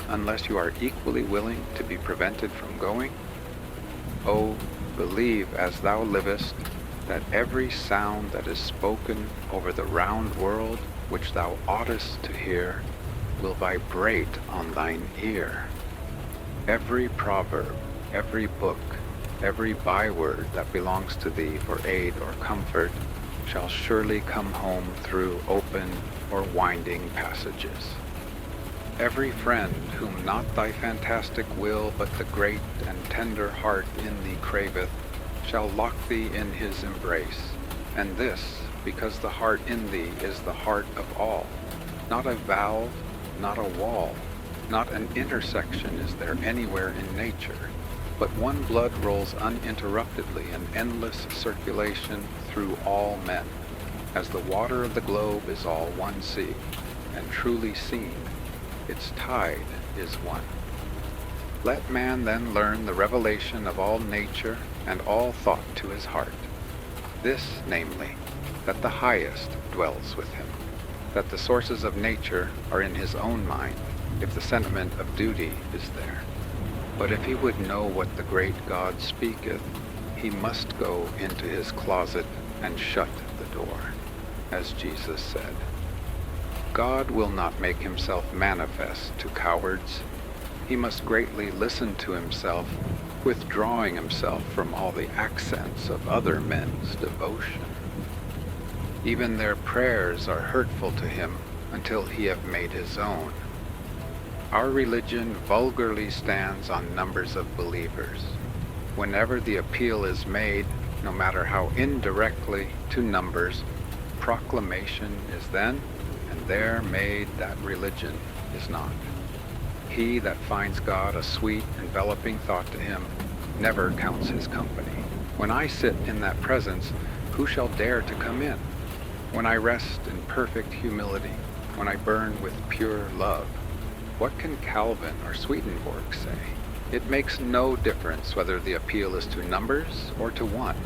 unless you are equally willing to be prevented from going? Oh, believe as thou livest that every sound that is spoken over the round world which thou oughtest to hear will vibrate on thine ear. Every proverb, every book, every byword that belongs to thee for aid or comfort shall surely come home through open or winding passages. Every friend whom not thy fantastic will but the great and tender heart in thee craveth shall lock thee in his embrace, and this because the heart in thee is the heart of all, not a valve, not a wall, not an intersection is there anywhere in nature. but one blood rolls uninterruptedly in endless circulation through all men, as the water of the globe is all one sea, and truly seen, its tide is one. Let man then learn the revelation of all nature and all thought to his heart. This, namely, that the highest dwells with him, that the sources of nature are in his own mind, if the sentiment of duty is there. But if he would know what the great God speaketh, he must go into his closet and shut the door, as Jesus said. God will not make himself manifest to cowards. He must greatly listen to himself, withdrawing himself from all the accents of other men's devotion. Even their prayers are hurtful to him until he have made his own. Our religion vulgarly stands on numbers of believers. Whenever the appeal is made, no matter how indirectly, to numbers, proclamation is then and there made that religion is not. He that finds God a sweet, enveloping thought to him never counts his company. When I sit in that presence, who shall dare to come in? When I rest in perfect humility, when I burn with pure love, what can Calvin or Swedenborg say? It makes no difference whether the appeal is to numbers or to one.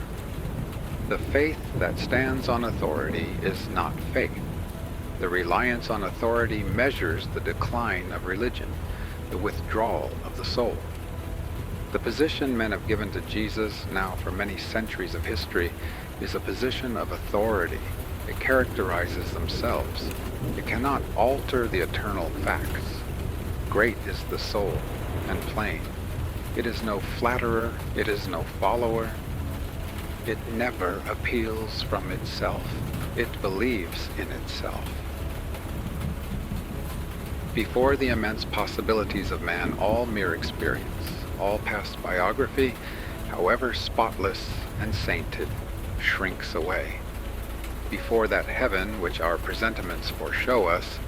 The faith that stands on authority is not faith. The reliance on authority measures the decline of religion, the withdrawal of the soul. The position men have given to Jesus now for many centuries of history is a position of authority. It characterizes themselves. It cannot alter the eternal facts. Great is the soul, and plain. It is no flatterer, it is no follower. It never appeals from itself. It believes in itself. Before the immense possibilities of man, all mere experience, all past biography, however spotless and sainted, shrinks away. Before that heaven which our presentiments foreshow us,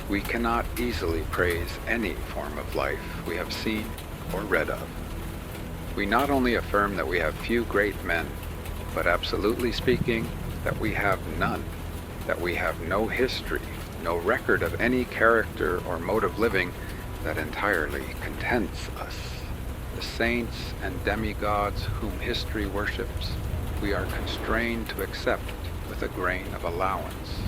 we cannot easily praise any form of life we have seen or read of. We not only affirm that we have few great men, but absolutely speaking, that we have none, that we have no history, no record of any character or mode of living that entirely contents us. The saints and demigods whom history worships, we are constrained to accept with a grain of allowance,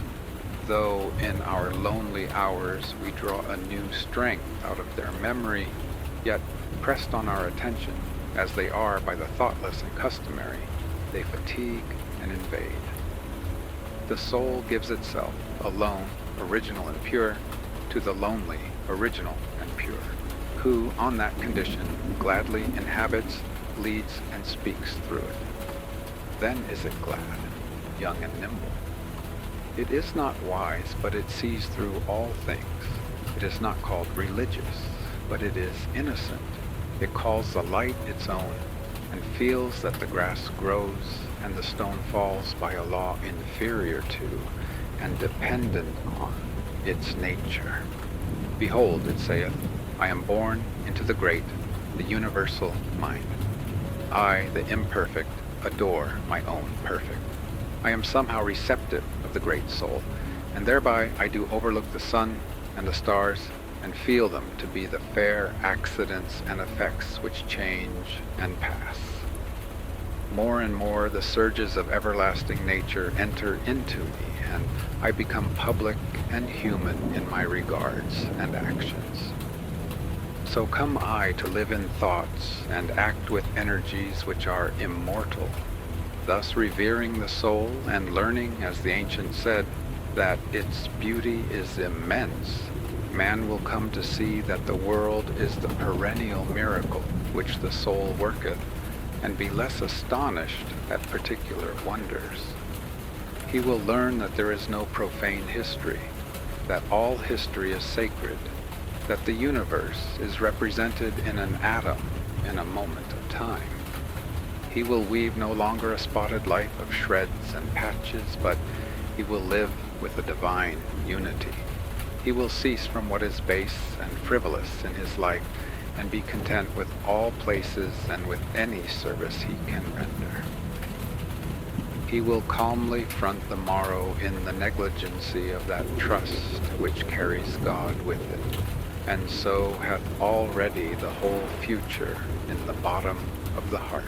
though in our lonely hours we draw a new strength out of their memory, yet pressed on our attention, as they are by the thoughtless and customary, they fatigue and invade. The soul gives itself, alone, original and pure, to the lonely, original and pure, who, on that condition, gladly inhabits, leads, and speaks through it. Then is it glad, young and nimble. It is not wise, but it sees through all things. It is not called religious, but it is innocent. It calls the light its own, and feels that the grass grows and the stone falls by a law inferior to and dependent on its nature. Behold, it saith, I am born into the great, the universal mind. I, the imperfect, adore my own perfect. I am somehow receptive of the great soul, and thereby I do overlook the sun and the stars, and feel them to be the fair accidents and effects which change and pass. More and more the surges of everlasting nature enter into me, and I become public and human in my regards and actions. So come I to live in thoughts and act with energies which are immortal, thus revering the soul and learning, as the ancients said, that its beauty is immense. Man will come to see that the world is the perennial miracle which the soul worketh, and be less astonished at particular wonders. He will learn that there is no profane history, that all history is sacred, that the universe is represented in an atom in a moment of time. He will weave no longer a spotted life of shreds and patches, but he will live with a divine unity. He will cease from what is base and frivolous in his life, and be content with all places and with any service he can render. He will calmly front the morrow in the negligency of that trust which carries God with it, and so hath already the whole future in the bottom of the heart.